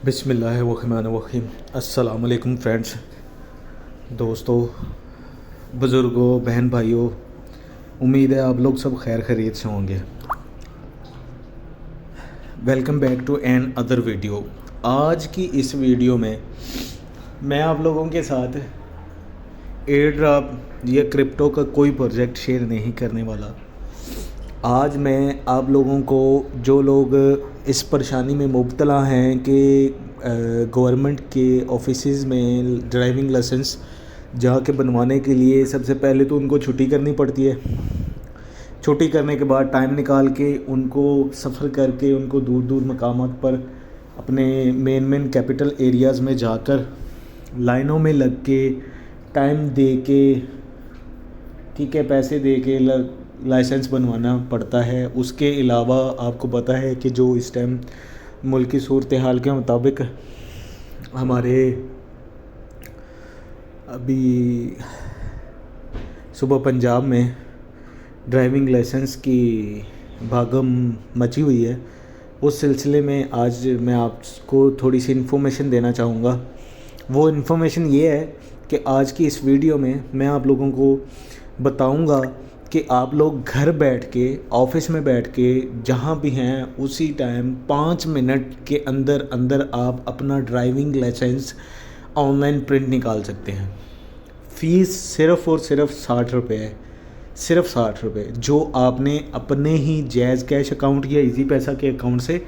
बिस्मिल्लाहिर्रहमानिर्रहीम। अस्सलाम वालेकुम फ्रेंड्स, दोस्तों, बुज़ुर्गों, बहन भाइयों, उम्मीद है आप लोग सब खैर खैरियत से होंगे। Welcome back to another video. आज की इस वीडियो में मैं आप लोगों के साथ एयर ड्रॉप या क्रिप्टो का कोई प्रोजेक्ट शेयर नहीं करने वाला। आज मैं आप लोगों को, जो लोग इस परेशानी में मुब्तला हैं कि गवर्नमेंट के ऑफिसेज़ में ड्राइविंग लाइसेंस जाके बनवाने के लिए सबसे पहले तो उनको छुट्टी करनी पड़ती है। छुट्टी करने के बाद टाइम निकाल के उनको सफ़र करके उनको दूर दूर मकामात पर अपने मेन कैपिटल एरियाज़ में जाकर लाइनों में लग के टाइम दे के, ठीक है, पैसे दे के लाइसेंस बनवाना पड़ता है। उसके अलावा आपको पता है कि जो इस टाइम मुल्क की सूरत हाल के मुताबिक हमारे अभी सुबह पंजाब में ड्राइविंग लाइसेंस की भागम मची हुई है। उस सिलसिले में आज मैं आपको थोड़ी सी इन्फॉर्मेशन देना चाहूँगा। वो इन्फॉर्मेशन ये है कि आज की इस वीडियो में मैं आप लोगों को बताऊँगा कि आप लोग घर बैठ के, ऑफिस में बैठ के, जहाँ भी हैं उसी टाइम 5 मिनट के अंदर अंदर आप अपना ड्राइविंग लाइसेंस ऑनलाइन प्रिंट निकाल सकते हैं। फ़ीस सिर्फ़ और सिर्फ 60 रुपये है, सिर्फ 60 रुपये, जो आपने अपने ही जैज़ कैश अकाउंट या इजी पैसा के अकाउंट से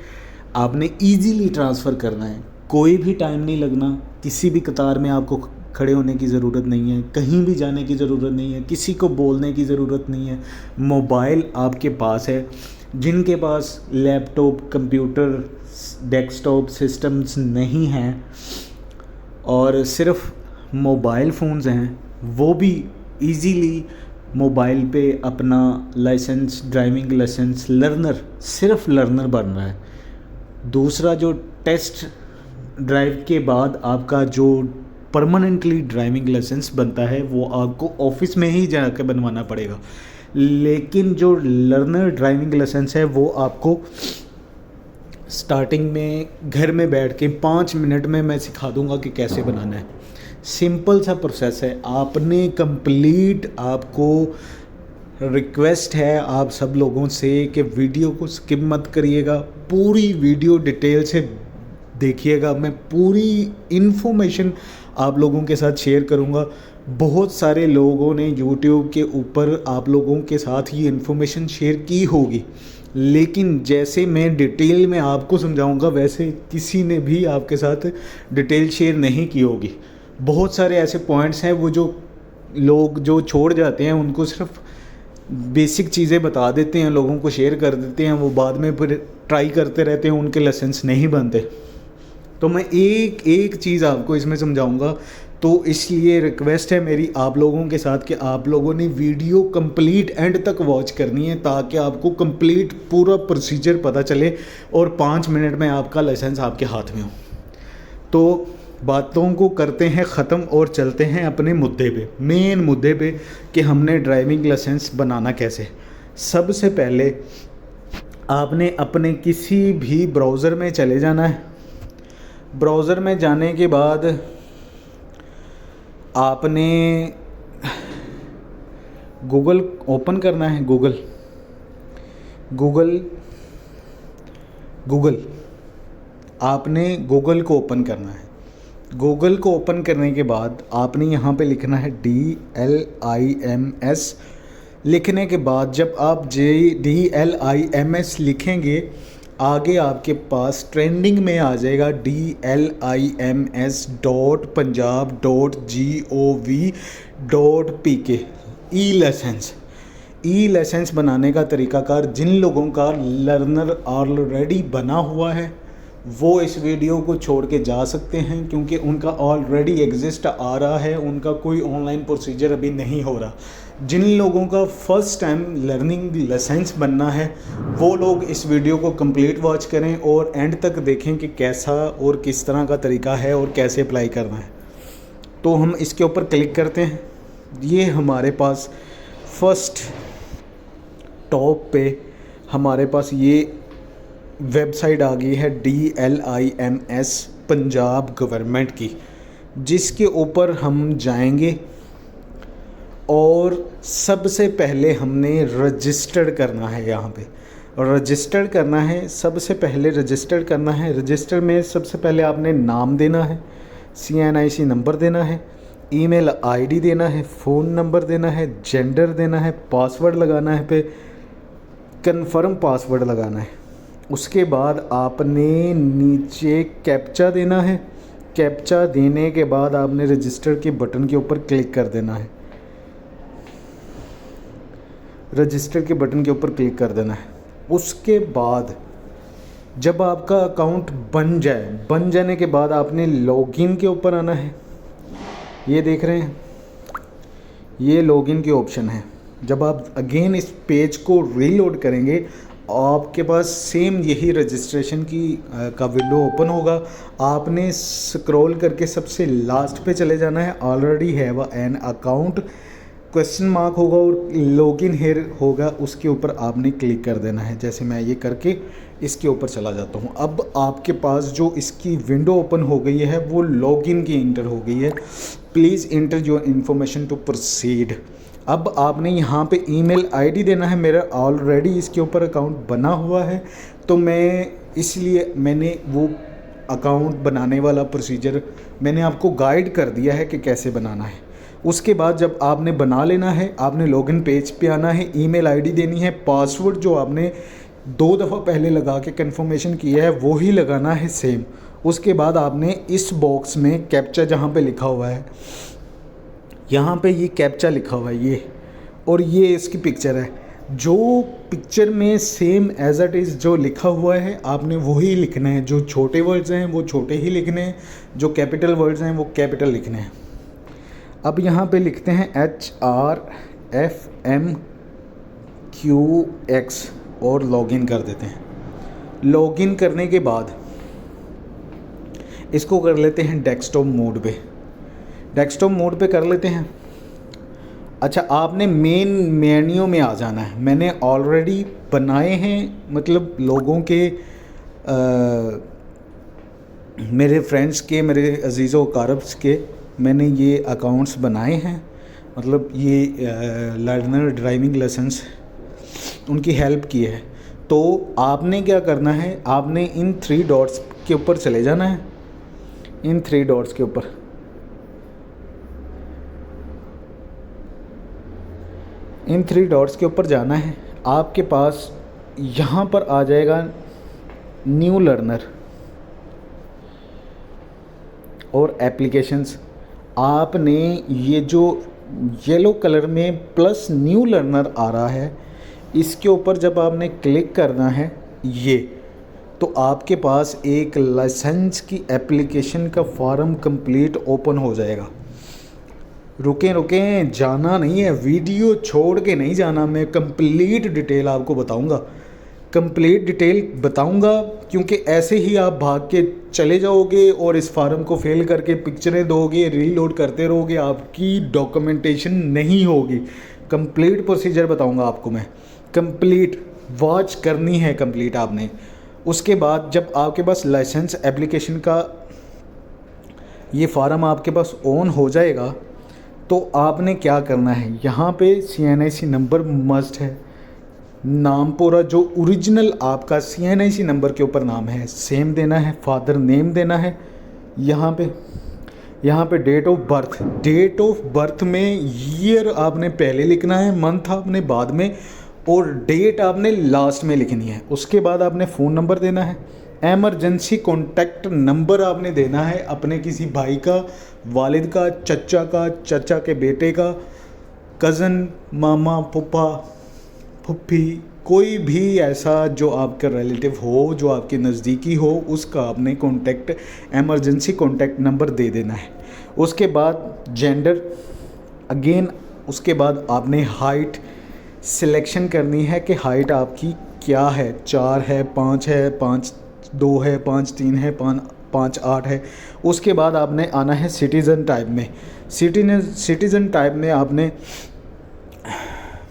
आपने ईजीली ट्रांसफ़र करना है। कोई भी टाइम नहीं लगना, किसी भी कतार में आपको खड़े होने की ज़रूरत नहीं है, कहीं भी जाने की ज़रूरत नहीं है, किसी को बोलने की ज़रूरत नहीं है। मोबाइल आपके पास है। जिनके पास लैपटॉप, कंप्यूटर, डेस्कटॉप सिस्टम्स नहीं हैं और सिर्फ मोबाइल फ़ोन्स हैं, वो भी इजीली मोबाइल पे अपना लाइसेंस, ड्राइविंग लाइसेंस सिर्फ लर्नर बन रहा है। दूसरा, जो टेस्ट ड्राइव के बाद आपका जो परमानेंटली ड्राइविंग लाइसेंस बनता है वो आपको ऑफिस में ही जाकर बनवाना पड़ेगा। लेकिन जो लर्नर ड्राइविंग लाइसेंस है वो आपको स्टार्टिंग में घर में बैठ के 5 मिनट में मैं सिखा दूंगा कि कैसे बनाना है। सिंपल सा प्रोसेस है। आपने कंप्लीट, आपको रिक्वेस्ट है आप सब लोगों से कि वीडियो को स्किप मत करिएगा, पूरी वीडियो डिटेल से देखिएगा। मैं पूरी इन्फॉर्मेशन आप लोगों के साथ शेयर करूंगा। बहुत सारे लोगों ने यूट्यूब के ऊपर आप लोगों के साथ ये इन्फॉर्मेशन शेयर की होगी, लेकिन जैसे मैं डिटेल में आपको समझाऊंगा वैसे किसी ने भी आपके साथ डिटेल शेयर नहीं की होगी। बहुत सारे ऐसे पॉइंट्स हैं वो जो लोग जो छोड़ जाते हैं, उनको सिर्फ बेसिक चीज़ें बता देते हैं, लोगों को शेयर कर देते हैं, वो बाद में फिर ट्राई करते रहते हैं, उनके लाइसेंस नहीं बनते। तो मैं एक एक चीज़ आपको इसमें समझाऊंगा। तो इसलिए रिक्वेस्ट है मेरी आप लोगों के साथ कि आप लोगों ने वीडियो कंप्लीट एंड तक वॉच करनी है, ताकि आपको कंप्लीट पूरा प्रोसीजर पता चले और 5 मिनट में आपका लाइसेंस आपके हाथ में हो। तो बातों को करते हैं ख़त्म और चलते हैं अपने मुद्दे पे, मेन मुद्दे पे कि हमने ड्राइविंग लाइसेंस बनाना कैसे। सबसे पहले आपने अपने किसी भी ब्राउज़र में चले जाना है। ब्राउज़र में जाने के बाद आपने गूगल ओपन करना है। गूगल आपने गूगल को ओपन करना है। गूगल को ओपन करने के बाद आपने यहाँ पे लिखना है DLIMS। लिखने के बाद जब आप DLIMS लिखेंगे, आगे आपके पास ट्रेंडिंग में आ जाएगा DLIMS.punjab.gov.pk। ई लाइसेंस बनाने का तरीकाकार, जिन लोगों का लर्नर ऑलरेडी बना हुआ है वो इस वीडियो को छोड़ के जा सकते हैं, क्योंकि उनका ऑलरेडी एग्जिस्ट आ रहा है, उनका कोई ऑनलाइन प्रोसीजर अभी नहीं हो रहा। जिन लोगों का फर्स्ट टाइम लर्निंग लाइसेंस बनना है वो लोग इस वीडियो को कंप्लीट वॉच करें और एंड तक देखें कि कैसा और किस तरह का तरीका है और कैसे अप्लाई करना है। तो हम इसके ऊपर क्लिक करते हैं। ये हमारे पास फर्स्ट टॉप पे हमारे पास ये वेबसाइट आ गई है DLIMS पंजाब गवर्नमेंट की, जिसके ऊपर हम जाएंगे और सबसे पहले हमने रजिस्टर्ड करना है। यहाँ पे रजिस्टर्ड करना है, सबसे पहले रजिस्टर्ड करना है। रजिस्टर में सबसे पहले आपने नाम देना है, CNIC नंबर देना है, ईमेल आईडी देना है, फ़ोन नंबर देना है, जेंडर देना है, पासवर्ड लगाना है, पे कन्फर्म पासवर्ड लगाना है। उसके बाद आपने नीचे कैप्चा देना है। कैप्चा देने के बाद आपने रजिस्टर के बटन के ऊपर क्लिक कर देना है। रजिस्टर के बटन के ऊपर क्लिक कर देना है। उसके बाद जब आपका अकाउंट बन जाने के बाद आपने लॉगिन के ऊपर आना है। ये देख रहे हैं, ये लॉगिन के ऑप्शन है। जब आप अगेन इस पेज को रीलोड करेंगे, आपके पास सेम यही रजिस्ट्रेशन का विंडो ओपन होगा। आपने स्क्रॉल करके सबसे लास्ट पे चले जाना है। Already have an account question mark होगा और लॉगिन हियर होगा, उसके ऊपर आपने क्लिक कर देना है। जैसे मैं ये करके इसके ऊपर चला जाता हूँ। अब आपके पास जो इसकी विंडो ओपन हो गई है वो लॉगिन की इंटर हो गई है। Please enter your information to proceed. अब आपने यहाँ पे ईमेल आईडी देना है। मेरा ऑलरेडी इसके ऊपर अकाउंट बना हुआ है, तो मैंने वो अकाउंट बनाने वाला प्रोसीजर मैंने आपको गाइड कर दिया है कि कैसे बनाना है। उसके बाद जब आपने बना लेना है, आपने लॉगिन पेज पे आना है, ईमेल आईडी देनी है, पासवर्ड जो आपने 2 दफ़ा पहले लगा के कन्फर्मेशन किया है वो ही लगाना है सेम। उसके बाद आपने इस बॉक्स में कैप्चा जहाँ पे लिखा हुआ है, यहाँ पे ये कैप्चा लिखा हुआ है ये, और ये इसकी पिक्चर है। जो पिक्चर में सेम एज इट इज़ जो लिखा हुआ है आपने वही लिखना है। जो छोटे वर्ड्स हैं वो छोटे ही लिखने हैं, जो कैपिटल वर्ड्स हैं वो कैपिटल लिखने हैं। अब यहाँ पे लिखते हैं HRFMQX और लॉगिन कर देते हैं। लॉगिन करने के बाद इसको कर लेते हैं डेस्कटॉप मोड पे। डेस्कटॉप मोड पे कर लेते हैं। अच्छा, आपने मेन मेन्यू में आ जाना है। मैंने ऑलरेडी बनाए हैं, मतलब लोगों के मेरे फ्रेंड्स के, मेरे अजीज़ों कारब्स के मैंने ये अकाउंट्स बनाए हैं। मतलब ये लर्नर ड्राइविंग लाइसेंस उनकी हेल्प की है। तो आपने क्या करना है, आपने इन 3 डॉट्स के ऊपर चले जाना है। इन 3 डॉट्स के ऊपर जाना है। आपके पास यहाँ पर आ जाएगा न्यू लर्नर और एप्लीकेशंस। आपने ये जो येलो कलर में प्लस न्यू लर्नर आ रहा है, इसके ऊपर जब आपने क्लिक करना है ये, तो आपके पास एक लाइसेंस की एप्लीकेशन का फॉर्म कंप्लीट ओपन हो जाएगा। रुकें, जाना नहीं है, वीडियो छोड़ के नहीं जाना। मैं कंप्लीट डिटेल आपको बताऊंगा, क्योंकि ऐसे ही आप भाग के चले जाओगे और इस फार्म को फेल करके पिक्चरें दोगे, रीलोड करते रहोगे, आपकी डॉक्यूमेंटेशन नहीं होगी। कंप्लीट प्रोसीजर बताऊंगा आपको मैं। कंप्लीट वॉच करनी है कंप्लीट आपने। उसके बाद जब आपके पास लाइसेंस एप्लीकेशन का ये फार्म आपके पास ऑन हो जाएगा, तो आपने क्या करना है, यहाँ पे CNIC नंबर मस्ट है। नाम पूरा जो ओरिजिनल आपका CNIC नंबर के ऊपर नाम है सेम देना है। फादर नेम देना है। यहाँ पे डेट ऑफ बर्थ में ईयर आपने पहले लिखना है, मंथ आपने बाद में, और डेट आपने लास्ट में लिखनी है। उसके बाद आपने फ़ोन नंबर देना है। एमरजेंसी कॉन्टैक्ट नंबर आपने देना है अपने किसी भाई का, वालिद का, चचा के बेटे का, कज़न, मामा, फूफा, फुप्पी, कोई भी ऐसा जो आपका रिलेटिव हो, जो आपके नज़दीकी हो, उसका आपने एमरजेंसी कॉन्टैक्ट नंबर दे देना है। उसके बाद जेंडर अगेन, उसके बाद आपने हाइट सिलेक्शन करनी है कि हाइट आपकी क्या है, 4 है, 5 है, 5'2" है, 5'3" है, 5'8" है। उसके बाद आपने आना है सिटीज़न टाइप में। सिटीज़न टाइप में आपने,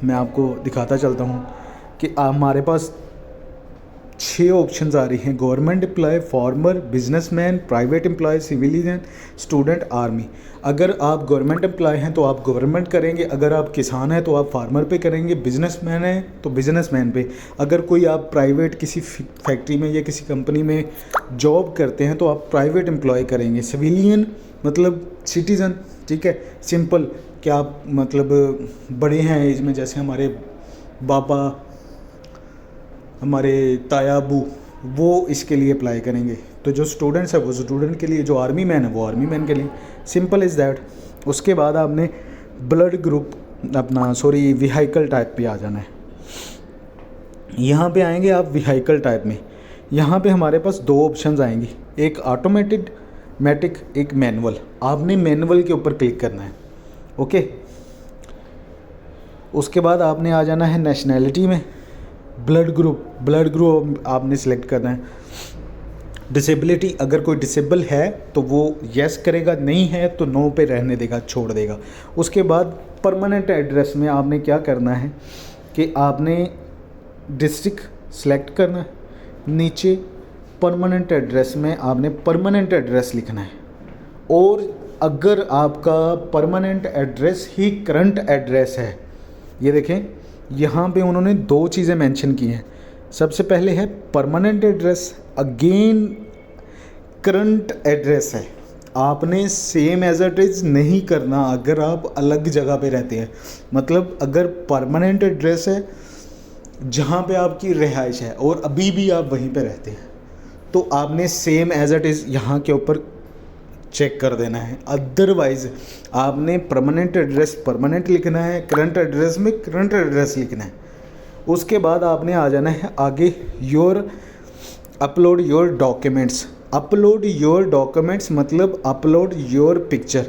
मैं आपको दिखाता चलता हूँ कि हमारे पास 6 ऑप्शंस आ रही हैं, government employ, farmer, businessman, private employ, civilian, student, army. अगर आप गवर्नमेंट एम्प्लॉय हैं तो आप गवर्नमेंट करेंगे, अगर आप किसान हैं तो आप फार्मर पे करेंगे, बिजनेसमैन हैं तो बिजनेसमैन पे, अगर कोई आप प्राइवेट किसी फैक्ट्री में या किसी कंपनी में जॉब करते हैं तो आप प्राइवेट एम्प्लॉय करेंगे, सिविलियन मतलब सिटीज़न, ठीक है, सिंपल। क्या आप मतलब बड़े हैं एज में, जैसे हमारे बाबा, हमारे ताया अबू, वो इसके लिए अप्लाई करेंगे। तो जो स्टूडेंट्स है वो स्टूडेंट के लिए, जो आर्मी मैन है वो आर्मी मैन के लिए, सिंपल इज़ दैट। उसके बाद आपने ब्लड ग्रुप अपना व्हीकल टाइप पे आ जाना है। यहाँ पे आएंगे आप व्हीकल टाइप में, यहाँ पे हमारे पास 2 ऑप्शंस आएंगी, एक ऑटोमेटेड मैटिक, एक मैनुअल। आपने मैनुअल के ऊपर क्लिक करना है, ओके। उसके बाद आपने आ जाना है नेशनैलिटी में, ब्लड ग्रुप आपने सिलेक्ट करना है। डिसेबिलिटी, अगर कोई डिसेबल है तो वो यस करेगा, नहीं है तो नो पे रहने देगा, छोड़ देगा। उसके बाद परमानेंट एड्रेस में आपने क्या करना है कि आपने डिस्ट्रिक्ट सेलेक्ट करना है, नीचे परमानेंट एड्रेस में आपने परमानेंट एड्रेस लिखना है। और अगर आपका परमानेंट एड्रेस ही करंट एड्रेस है, ये देखें यहाँ पे उन्होंने 2 चीज़ें मेंशन की हैं। सबसे पहले है permanent address, again current address है, आपने सेम एज इट इज़ नहीं करना अगर आप अलग जगह पे रहते हैं। मतलब अगर परमानेंट एड्रेस है जहाँ पे आपकी रिहाइश है और अभी भी आप वहीं पे रहते हैं, तो आपने सेम एज इट इज़ यहाँ के ऊपर चेक कर देना है। अदरवाइज़ आपने परमानेंट एड्रेस परमानेंट लिखना है, करंट एड्रेस में करंट एड्रेस लिखना है। उसके बाद आपने आ जाना है आगे upload your documents. Upload your documents मतलब अपलोड योर पिक्चर।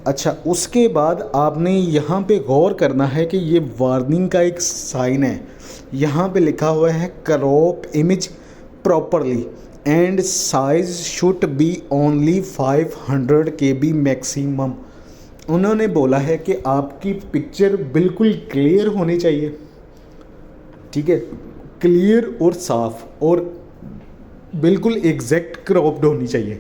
अच्छा, उसके बाद आपने यहाँ पे गौर करना है कि ये वार्निंग का एक साइन है, यहाँ पे लिखा हुआ है crop image properly and size should be only 500 KB maximum. उन्होंने बोला है कि आपकी पिक्चर बिल्कुल क्लियर होनी चाहिए, ठीक है, क्लियर और साफ और बिल्कुल एग्जैक्ट क्रॉप्ड होनी चाहिए।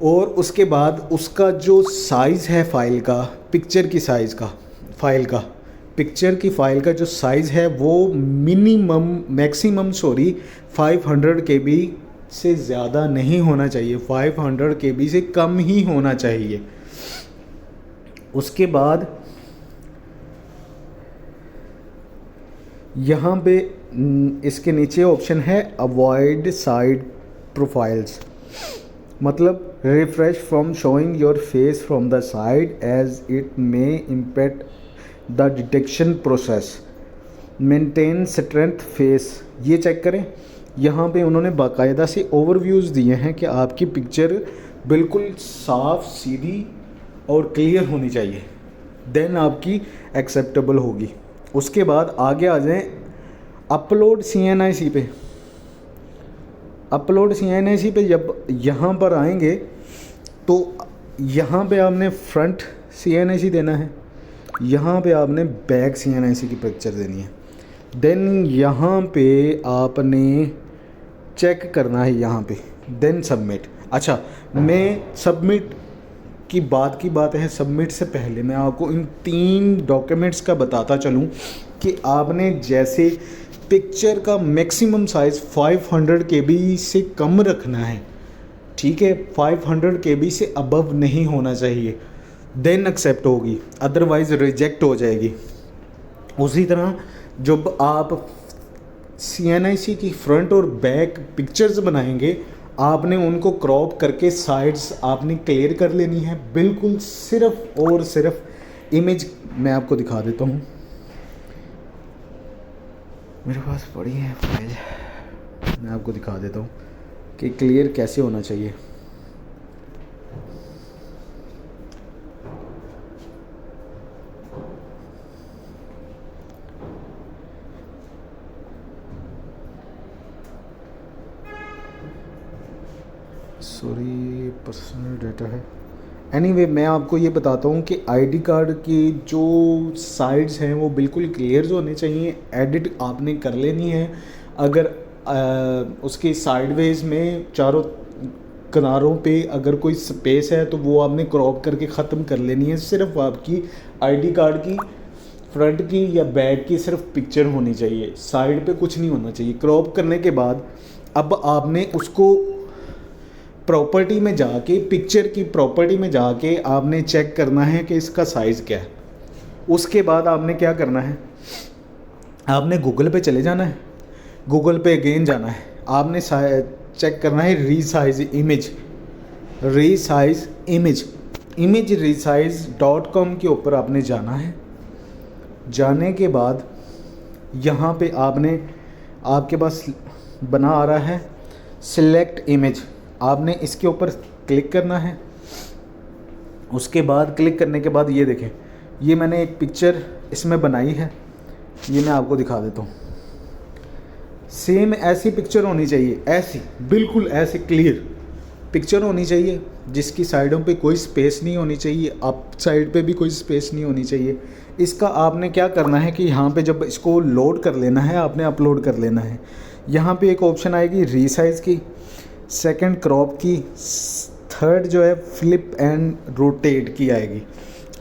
और उसके बाद उसका जो साइज़ है फाइल का, पिक्चर की साइज़ का, पिक्चर की फ़ाइल का जो साइज़ है वो मैक्सिमम 500 KB से ज़्यादा नहीं होना चाहिए, 500 KB से कम ही होना चाहिए। उसके बाद यहाँ पे इसके नीचे ऑप्शन है अवॉइड साइड प्रोफाइल्स, मतलब refresh from showing your face from the side as it may impact the detection process, maintain strength face, ये चेक करें। यहाँ पे उन्होंने बाकायदा से ओवरव्यूज़ दिए हैं कि आपकी पिक्चर बिल्कुल साफ सीधी और क्लियर होनी चाहिए, देन आपकी एक्सेप्टेबल होगी। उसके बाद आगे आ जाएं अपलोड CNIC पे। अपलोड CNIC पे जब यहाँ पर आएंगे तो यहाँ पे आपने फ्रंट CNIC देना है, यहाँ पे आपने बैक CNIC की पिक्चर देनी है, देन यहाँ पे आपने चेक करना है यहाँ पे, देन सबमिट। अच्छा, मैं सबमिट की बात है, सबमिट से पहले मैं आपको इन 3 डॉक्यूमेंट्स का बताता चलूँ कि आपने जैसे पिक्चर का मैक्सिमम साइज़ 500 KB से कम रखना है, ठीक है, 500 KB से अबव नहीं होना चाहिए, देन एक्सेप्ट होगी, अदरवाइज़ रिजेक्ट हो जाएगी। उसी तरह जब आप CNIC की फ्रंट और बैक पिक्चर्स बनाएंगे, आपने उनको क्रॉप करके साइड्स आपने क्लियर कर लेनी है, बिल्कुल सिर्फ और सिर्फ इमेज मैं आपको दिखा देता हूँ, मेरे पास पड़ी है फाइल, मैं आपको दिखा देता हूँ कि क्लियर कैसे होना चाहिए। पर्सनल डाटा है, एनीवे मैं आपको ये बताता हूँ कि आईडी कार्ड की जो साइड्स हैं वो बिल्कुल क्लियर होने चाहिए। एडिट आपने कर लेनी है। अगर उसके साइडवेज में चारों किनारों पे अगर कोई स्पेस है तो वो आपने क्रॉप करके ख़त्म कर लेनी है। सिर्फ आपकी आईडी कार्ड की फ्रंट की या बैक की सिर्फ पिक्चर होनी चाहिए, साइड पे कुछ नहीं होना चाहिए। क्रॉप करने के बाद अब आपने उसको प्रॉपर्टी में जाके, पिक्चर की प्रॉपर्टी में जाके आपने चेक करना है कि इसका साइज़ क्या है। उसके बाद आपने क्या करना है, आपने गूगल पे चले जाना है, गूगल पे अगेन जाना है, आपने चेक करना है रीसाइज इमेज, इमेज resize.com के ऊपर आपने जाना है। जाने के बाद यहाँ पे आपके पास बना आ रहा है सिलेक्ट इमेज, आपने इसके ऊपर क्लिक करना है। उसके बाद क्लिक करने के बाद ये देखें, ये मैंने एक पिक्चर इसमें बनाई है, ये मैं आपको दिखा देता हूँ। सेम ऐसी पिक्चर होनी चाहिए, ऐसी बिल्कुल ऐसे क्लियर पिक्चर होनी चाहिए जिसकी साइडों पे कोई स्पेस नहीं होनी चाहिए, अप साइड पे भी कोई स्पेस नहीं होनी चाहिए। इसका आपने क्या करना है कि यहाँ पे जब इसको लोड कर लेना है, आपने अपलोड कर लेना है। यहाँ पे एक ऑप्शन आएगी रीसाइज़ की, सेकंड क्रॉप की, थर्ड जो है फ्लिप एंड रोटेट की आएगी।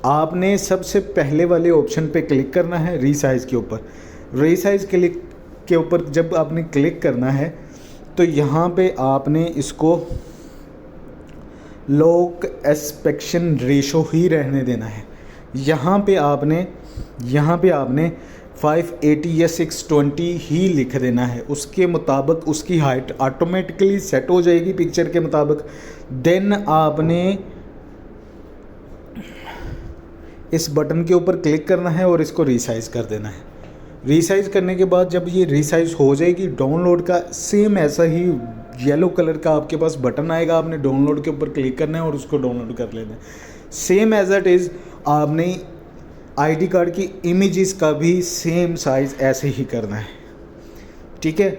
आपने सबसे पहले वाले ऑप्शन पे क्लिक करना है रीसाइज़ के ऊपर। रीसाइज़ क्लिक के ऊपर जब आपने क्लिक करना है तो यहाँ पे आपने इसको लॉक एस्पेक्शन रेशो ही रहने देना है। यहाँ पे आपने 580 या 620 ही लिख देना है। उसके मुताबिक उसकी हाइट ऑटोमेटिकली सेट हो जाएगी पिक्चर के मुताबिक। देन आपने इस बटन के ऊपर क्लिक करना है और इसको रीसाइज़ कर देना है। रीसाइज़ करने के बाद जब ये रीसाइज़ हो जाएगी, डाउनलोड का सेम ऐसा ही येलो कलर का आपके पास बटन आएगा, आपने डाउनलोड के ऊपर क्लिक करना है और उसको डाउनलोड कर लेना है। सेम एज इट इज़ आपने आईडी कार्ड की इमेजेस का भी सेम साइज़ ऐसे ही करना है, ठीक है।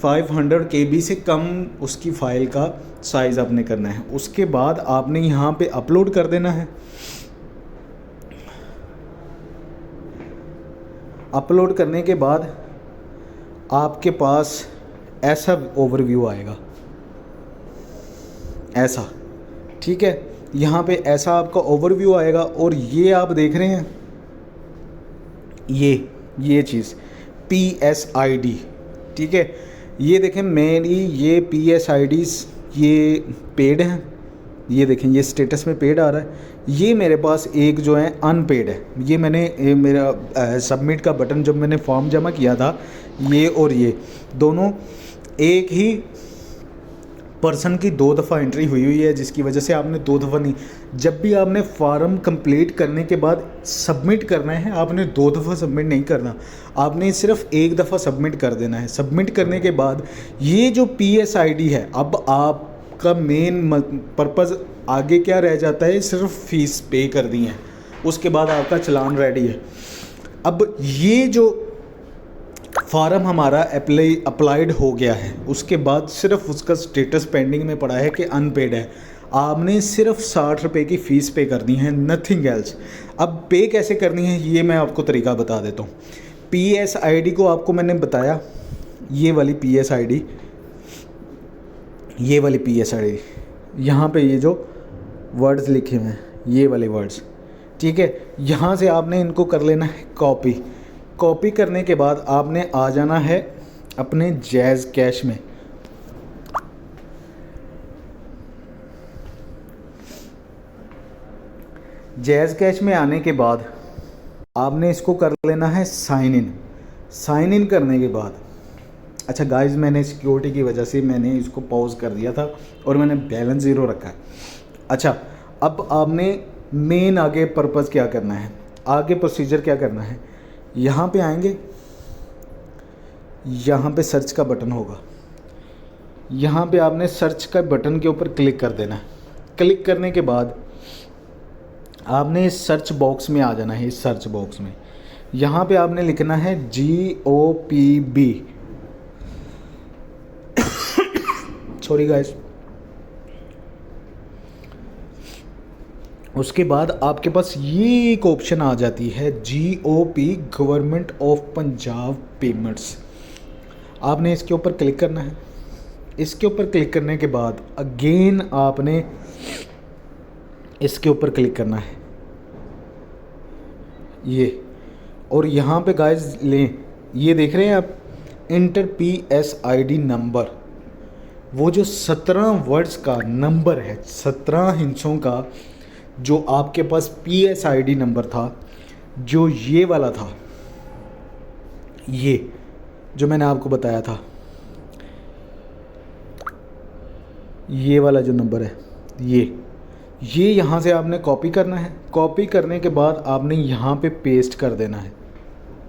500 KB से कम उसकी फ़ाइल का साइज़ आपने करना है। उसके बाद आपने यहाँ पे अपलोड कर देना है। अपलोड करने के बाद आपके पास ऐसा ओवरव्यू आएगा, ऐसा, ठीक है। यहाँ पे ऐसा आपका ओवरव्यू आएगा और ये आप देख रहे हैं, ये चीज़ PSID, ठीक है। ये देखें मेरी ये PSIDs ये पेड हैं, ये देखें ये स्टेटस में पेड आ रहा है। ये मेरे पास एक जो है अनपेड है। ये मैंने मेरा सबमिट का बटन जब मैंने फॉर्म जमा किया था, ये और ये दोनों एक ही पर्सन की 2 दफ़ा एंट्री हुई है, जिसकी वजह से आपने 2 दफ़ा नहीं, जब भी आपने फॉर्म कंप्लीट करने के बाद सबमिट करना है, आपने 2 दफ़ा सबमिट नहीं करना, आपने सिर्फ 1 दफ़ा सबमिट कर देना है। सबमिट करने के बाद ये जो PSID है, अब आपका मेन पर्पज़ आगे क्या रह जाता है, सिर्फ फ़ीस पे कर दी है, उसके बाद आपका चलान रेडी है। अब ये जो फार्म हमारा अप्लाइड हो गया है, उसके बाद सिर्फ उसका स्टेटस पेंडिंग में पड़ा है कि अनपेड है। आपने सिर्फ 60 रुपये की फ़ीस पे करनी है, नथिंग एल्स। अब पे कैसे करनी है ये मैं आपको तरीका बता देता हूँ। PSID को आपको मैंने बताया, ये वाली PSID, यहाँ पे ये जो वर्ड्स लिखे हुए हैं, ये वाले वर्ड्स, ठीक है। यहाँ से आपने इनको कर लेना है कॉपी करने के बाद आपने आ जाना है अपने जैज़ कैश में। जैज़ कैश में आने के बाद आपने इसको कर लेना है साइन इन करने के बाद, अच्छा गाइस, मैंने सिक्योरिटी की वजह से मैंने इसको पॉज कर दिया था और मैंने बैलेंस 0 रखा है। अच्छा, अब आपने मेन आगे पर्पज़ क्या करना है, आगे प्रोसीजर क्या करना है, यहाँ पे आएंगे, यहाँ पे सर्च का बटन होगा, यहाँ पे आपने सर्च का बटन के ऊपर क्लिक कर देना है। क्लिक करने के बाद आपने इस सर्च बॉक्स में आ जाना है। इस सर्च बॉक्स में यहाँ पे आपने लिखना है GOPB, सॉरी गाइस, उसके बाद आपके पास ये एक ऑप्शन आ जाती है GOP, government of Punjab payments. आपने इसके ऊपर क्लिक करना है। इसके ऊपर क्लिक करने के बाद अगेन आपने इसके ऊपर क्लिक करना है ये, और यहाँ पे गाइस लें, ये देख रहे हैं आप, इंटर PSID नंबर, वो जो 17 वर्ड्स का नंबर है, 17 हिंसों का जो आपके पास PSID नंबर था, जो ये वाला था, ये जो मैंने आपको बताया था, ये वाला जो नंबर है, ये यहाँ से आपने कॉपी करना है। कॉपी करने के बाद आपने यहाँ पे पेस्ट कर देना है,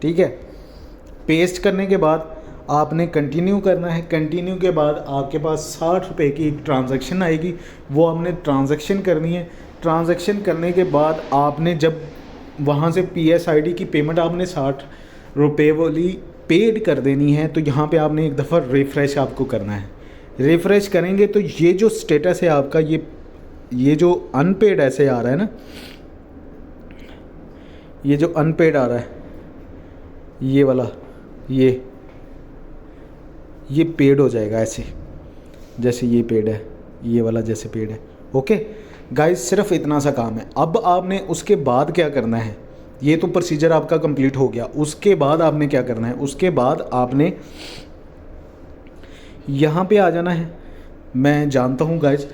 ठीक है। पेस्ट करने के बाद आपने कंटिन्यू करना है। कंटिन्यू के बाद आपके पास 60 रुपये की एक ट्रांजैक्शन आएगी, वो आपने ट्रांजैक्शन करनी है। ट्रांजैक्शन करने के बाद आपने जब वहाँ से PSID की पेमेंट आपने 60 रुपये वाली पेड कर देनी है, तो यहाँ पे आपने एक दफ़ा रिफ़्रेश आपको करना है। रिफ़्रेश करेंगे तो ये जो स्टेटस है आपका, ये जो अनपेड ऐसे आ रहा है ना, ये जो अनपेड आ रहा है, ये वाला, ये पेड हो जाएगा ऐसे, जैसे ये पेड है, ये वाला जैसे पेड है। ओके गाइस, सिर्फ इतना सा काम है। अब आपने उसके बाद क्या करना है, ये तो प्रोसीजर आपका कंप्लीट हो गया। उसके बाद आपने क्या करना है, उसके बाद आपने यहाँ पे आ जाना है। मैं जानता हूँ गाइस,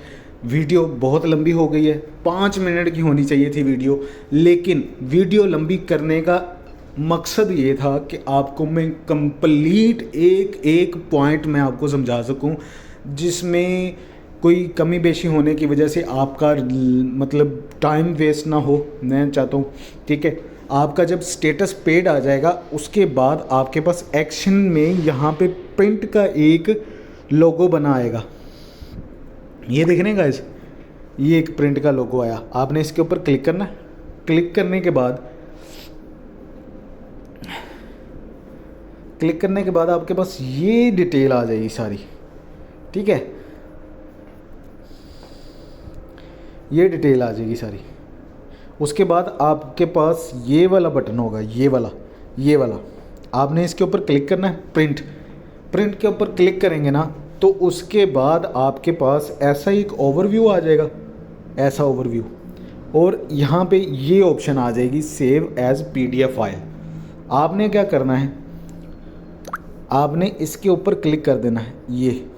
वीडियो बहुत लंबी हो गई है, 5 मिनट की होनी चाहिए थी वीडियो, लेकिन वीडियो लंबी करने का मकसद ये था कि आपको मैं कंप्लीट एक पॉइंट मैं आपको समझा सकूं, जिसमें कोई कमी बेशी होने की वजह से आपका मतलब टाइम वेस्ट ना हो। मैं चाहता हूँ, ठीक है, आपका जब स्टेटस पेड आ जाएगा, उसके बाद आपके पास एक्शन में यहाँ पे प्रिंट का एक लोगो बना आएगा। ये देख रहे हैं गाइस, ये एक प्रिंट का लोगो आया। आपने इसके ऊपर क्लिक करना है। क्लिक करने के बाद आपके पास ये डिटेल आ जाएगी सारी, ठीक है, ये डिटेल आ जाएगी सारी। उसके बाद आपके पास ये वाला बटन होगा, ये वाला आपने इसके ऊपर क्लिक करना है। प्रिंट के ऊपर क्लिक करेंगे ना, तो उसके बाद आपके पास ऐसा एक ओवरव्यू आ जाएगा, ऐसा ओवरव्यू, और यहाँ पे ये ऑप्शन आ जाएगी सेव एज PDF फाइल। आपने क्या करना है, आपने इसके ऊपर क्लिक कर देना है। ये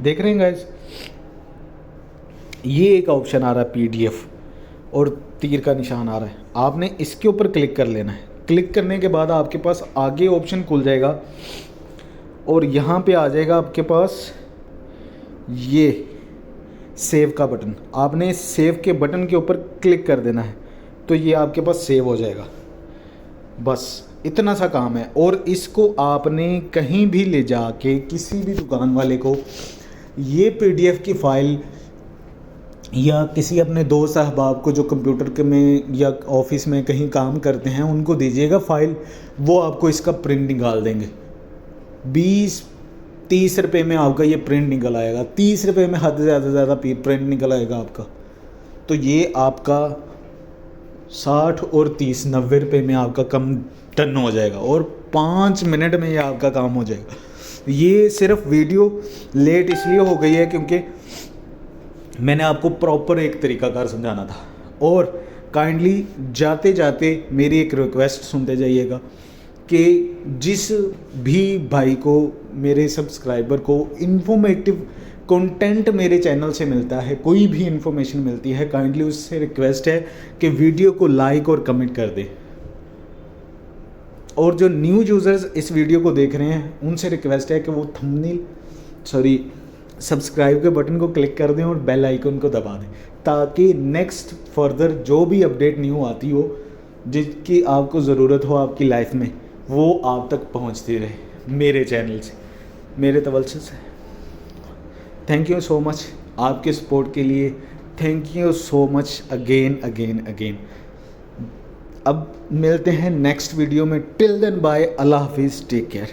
देख रहे हैं गाइस, ये एक ऑप्शन आ रहा है PDF और तीर का निशान आ रहा है। आपने इसके ऊपर क्लिक कर लेना है। क्लिक करने के बाद आपके पास आगे ऑप्शन खुल जाएगा और यहाँ पे आ जाएगा आपके पास ये सेव का बटन। आपने सेव के बटन के ऊपर क्लिक कर देना है, तो ये आपके पास सेव हो जाएगा। बस इतना सा काम है। और इसको आपने कहीं भी ले जाके किसी भी दुकान वाले को ये PDF की फ़ाइल, या किसी अपने दोस्त अहबाब को जो कंप्यूटर के में या ऑफिस में कहीं काम करते हैं, उनको दीजिएगा फ़ाइल, वो आपको इसका प्रिंट निकाल देंगे। 20-30 रुपये में आपका ये प्रिंट निकल आएगा। 30 रुपये में हद से ज़्यादा प्रिंट निकल आएगा आपका। तो ये आपका 60 और 30 90 रुपये में आपका कम टन हो जाएगा, और 5 मिनट में ये आपका काम हो जाएगा। ये सिर्फ वीडियो लेट इसलिए हो गई है क्योंकि मैंने आपको प्रॉपर एक तरीकाकार समझाना था। और काइंडली जाते जाते मेरी एक रिक्वेस्ट सुनते जाइएगा कि जिस भी भाई को, मेरे सब्सक्राइबर को इन्फॉर्मेटिव कंटेंट मेरे चैनल से मिलता है, कोई भी इन्फॉर्मेशन मिलती है, काइंडली उससे रिक्वेस्ट है कि वीडियो को लाइक और कमेंट कर दे। और जो न्यू यूज़र्स इस वीडियो को देख रहे हैं, उनसे रिक्वेस्ट है कि वो सब्सक्राइब के बटन को क्लिक कर दें और बेल आइकन को दबा दें, ताकि नेक्स्ट फर्दर जो भी अपडेट न्यू आती हो, जिसकी आपको ज़रूरत हो आपकी लाइफ में, वो आप तक पहुंचती रहे मेरे चैनल से, मेरे तवज्जो से। थैंक यू सो मच आपके सपोर्ट के लिए। Thank you so much again. अब मिलते हैं नेक्स्ट वीडियो में। टिल देन बाय, अल्लाह हाफिज़, टेक केयर।